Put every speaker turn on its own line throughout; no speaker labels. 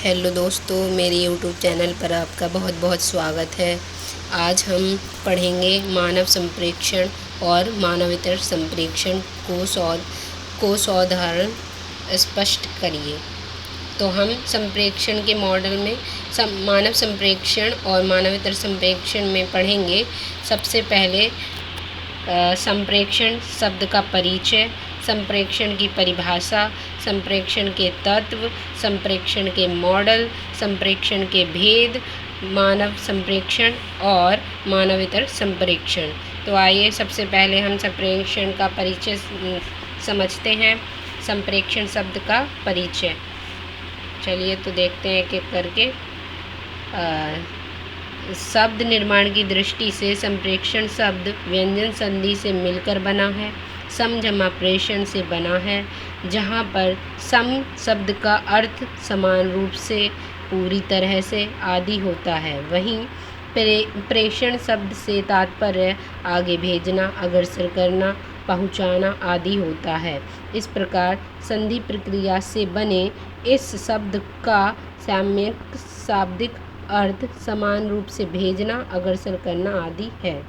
Hello दोस्तों, मेरे YouTube channel पर आपका बहुत बहुत स्वागत है। आज हम पढ़ेंगे मानव संप्रेक्षण और मानवेतर संप्रेक्षण को साधारण स्पष्ट करिए। तो हम संप्रेक्षण के मॉडल में मानव संप्रेक्षण और मानवेतर संप्रेक्षण में पढ़ेंगे। सबसे पहले संप्रेक्षण शब्द का परिचय, संप्रेक्षण की परिभाषा, संप्रेक्षण के तत्व, संप्रेक्षण के मॉडल, संप्रेक्षण के भेद, मानव संप्रेक्षण और मानवेतर संप्रेक्षण। तो आइए सबसे पहले हम संप्रेक्षण का परिचय समझते हैं। संप्रेक्षण शब्द का परिचय, चलिए तो देखते हैं एक एक करके। शब्द निर्माण की दृष्टि से संप्रेक्षण शब्द व्यंजन संधि से मिलकर बना है। सम जमा प्रेषण से बना है, जहाँ पर सम शब्द का अर्थ समान रूप से, पूरी तरह से आदि होता है। वहीं प्रेषण शब्द से तात्पर्य आगे भेजना, अग्रसर करना, पहुँचाना आदि होता है। इस प्रकार संधि प्रक्रिया से बने इस शब्द का साम्यक शाब्दिक अर्थ समान रूप से भेजना, अग्रसर करना आदि है।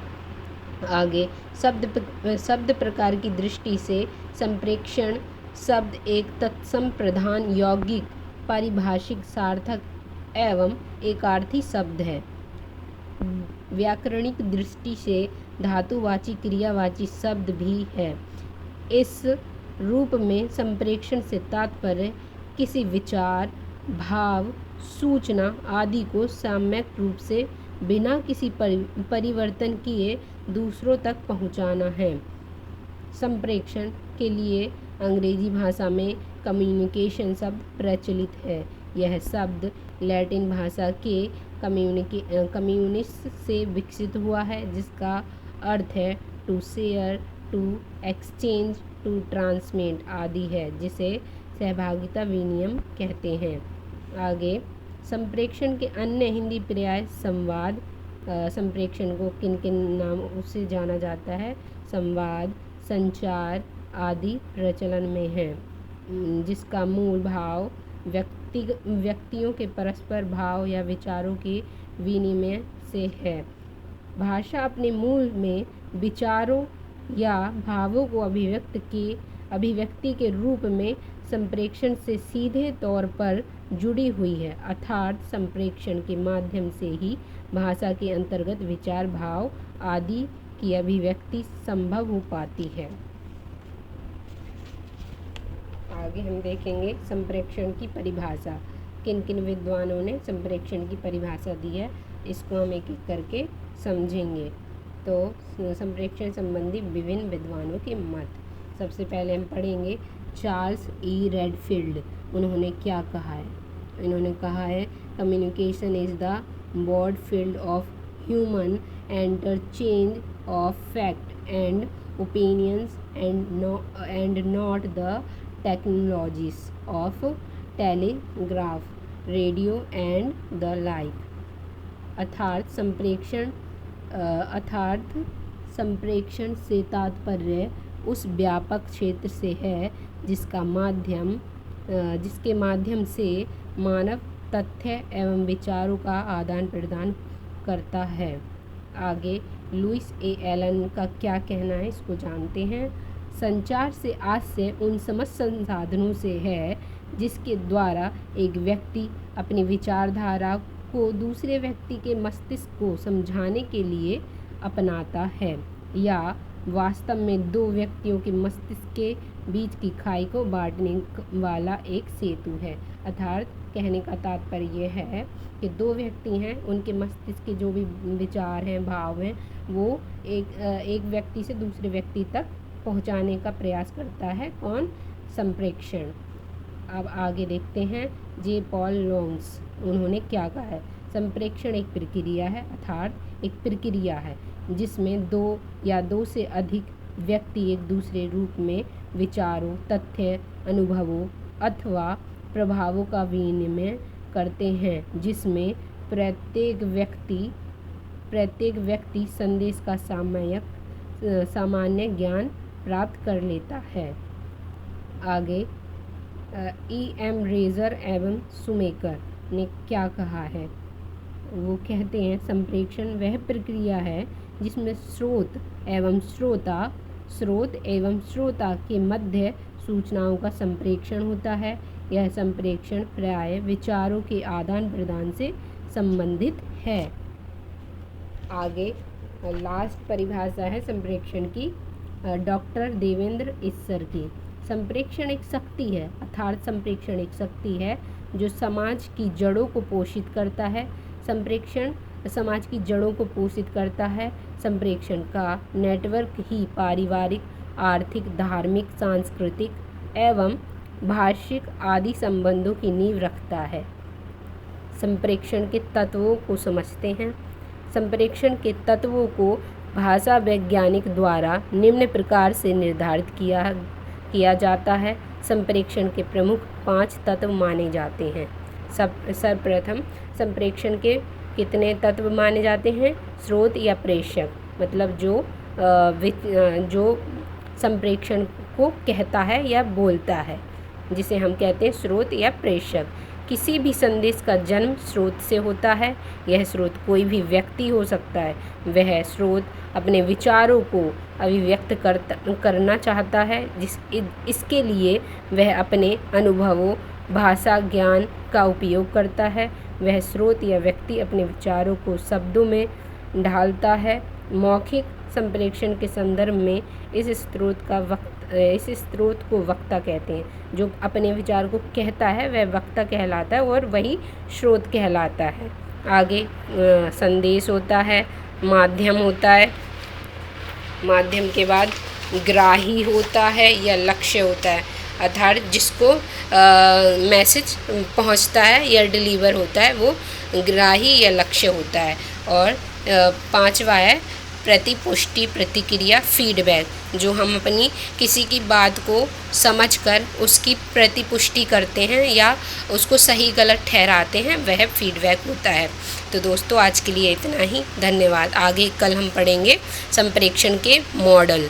आगे शब्द प्रकार की दृष्टि से संप्रेक्षण शब्द एक तत्सम प्रधान यौगिक पारिभाषिक सार्थक एवं एकार्थी शब्द है। व्याकरणिक दृष्टि से धातुवाची क्रियावाची शब्द भी है। इस रूप में संप्रेक्षण से तात्पर्य किसी विचार, भाव, सूचना आदि को सम्यक रूप से बिना किसी परिवर्तन किए दूसरों तक पहुंचाना है। संप्रेक्षण के लिए अंग्रेजी भाषा में कम्युनिकेशन शब्द प्रचलित है। यह शब्द लैटिन भाषा के कम्युनिस से विकसित हुआ है, जिसका अर्थ है to share, to exchange, to transmit आदि है, जिसे सहभागिता विनिमय कहते हैं। आगे संप्रेक्षण के अन्य हिंदी पर्याय संवाद। संप्रेक्षण को किन किन नामों से जाना जाता है? संवाद, संचार आदि प्रचलन में है, जिसका मूल भाव व्यक्तियों के परस्पर भाव या विचारों के विनिमय से है। भाषा अपने मूल में विचारों या भावों को अभिव्यक्ति के रूप में संप्रेक्षण से सीधे तौर पर जुड़ी हुई है, अर्थात संप्रेक्षण के माध्यम से ही भाषा के अंतर्गत विचार, भाव आदि की अभिव्यक्ति संभव हो पाती है। आगे हम देखेंगे संप्रेक्षण की परिभाषा। किन किन विद्वानों ने संप्रेक्षण की परिभाषा दी है, इसको हम एक एक करके समझेंगे। तो संप्रेक्षण संबंधी विभिन्न विद्वानों के मत। सबसे पहले हम पढ़ेंगे चार्ल्स ई रेडफील्ड। उन्होंने क्या कहा है? इन्होंने कहा है communication is the broad field of human interchange of fact and opinions and not the technologies of telegraph, radio and the like. अर्थात संप्रेक्षण से तात्पर्य उस व्यापक क्षेत्र से है जिसके माध्यम से मानव तथ्य एवं विचारों का आदान प्रदान करता है। आगे लुइस ए एलन का क्या कहना है, इसको जानते हैं। संचार से आशय उन समस्त संसाधनों से है जिसके द्वारा एक व्यक्ति अपनी विचारधारा को दूसरे व्यक्ति के मस्तिष्क को समझाने के लिए अपनाता है, या वास्तव में दो व्यक्तियों के मस्तिष्क के बीच की खाई को बांटने वाला एक सेतु है। अर्थात कहने का तात्पर्य यह है कि दो व्यक्ति हैं, उनके मस्तिष्क के जो भी विचार हैं, भाव हैं, वो एक व्यक्ति से दूसरे व्यक्ति तक पहुंचाने का प्रयास करता है। कौन? संप्रेक्षण। अब आगे देखते हैं जे पॉल लॉन्ग्स। उन्होंने क्या कहा है? संप्रेक्षण एक प्रक्रिया है, अर्थात एक प्रक्रिया है जिसमें दो या दो से अधिक व्यक्ति एक दूसरे रूप में विचारों, तथ्य, अनुभवों अथवा प्रभावों का विनिमय करते हैं, जिसमें प्रत्येक व्यक्ति संदेश का सामान्य ज्ञान प्राप्त कर लेता है। आगे ई एम रेजर एवं सुमेकर। ने क्या कहा है। वो कहते हैं संप्रेषण वह प्रक्रिया है जिसमें स्रोत एवं श्रोता के मध्य सूचनाओं का संप्रेषण होता है। यह संप्रेषण प्रायः विचारों के आदान प्रदान से संबंधित है। आगे लास्ट परिभाषा है संप्रेषण की डॉक्टर देवेंद्र ईसर की। संप्रेषण एक शक्ति है, अर्थात संप्रेषण एक शक्ति है जो समाज की जड़ों को पोषित करता है। संप्रेषण समाज की जड़ों को पोषित करता है। संप्रेषण का नेटवर्क ही पारिवारिक, आर्थिक, धार्मिक, सांस्कृतिक एवं भाषिक आदि संबंधों की नींव रखता है। संप्रेषण के तत्वों को समझते हैं। संप्रेषण के तत्वों को भाषा वैज्ञानिक द्वारा निम्न प्रकार से निर्धारित किया जाता है। संप्रेषण के प्रमुख 5 तत्व माने जाते हैं। सर्वप्रथम संप्रेषण के कितने तत्व माने जाते हैं? स्रोत या प्रेषक, मतलब जो संप्रेषण को कहता है या बोलता है, जिसे हम कहते हैं स्रोत या प्रेषक। किसी भी संदेश का जन्म स्रोत से होता है। यह स्रोत कोई भी व्यक्ति हो सकता है। वह स्रोत अपने विचारों को अभिव्यक्त करना चाहता है, इसके लिए वह अपने अनुभवों, भाषा ज्ञान का उपयोग करता है। वह स्रोत या व्यक्ति अपने विचारों को शब्दों में ढालता है। मौखिक संप्रेषण के संदर्भ में इस स्रोत को वक्ता कहते हैं। जो अपने विचार को कहता है वह वक्ता कहलाता है और वही स्रोत कहलाता है। आगे संदेश होता है, माध्यम होता है, माध्यम के बाद ग्राही होता है या लक्ष्य होता है, अर्थात जिसको मैसेज पहुंचता है या डिलीवर होता है वो ग्राही या लक्ष्य होता है। और 5वां है प्रतिपुष्टि, प्रतिक्रिया, फीडबैक। जो हम अपनी किसी की बात को समझकर उसकी प्रतिपुष्टि करते हैं या उसको सही गलत ठहराते हैं, वह फीडबैक होता है। तो दोस्तों आज के लिए इतना ही। धन्यवाद। आगे कल हम पढ़ेंगे संप्रेषण के मॉडल।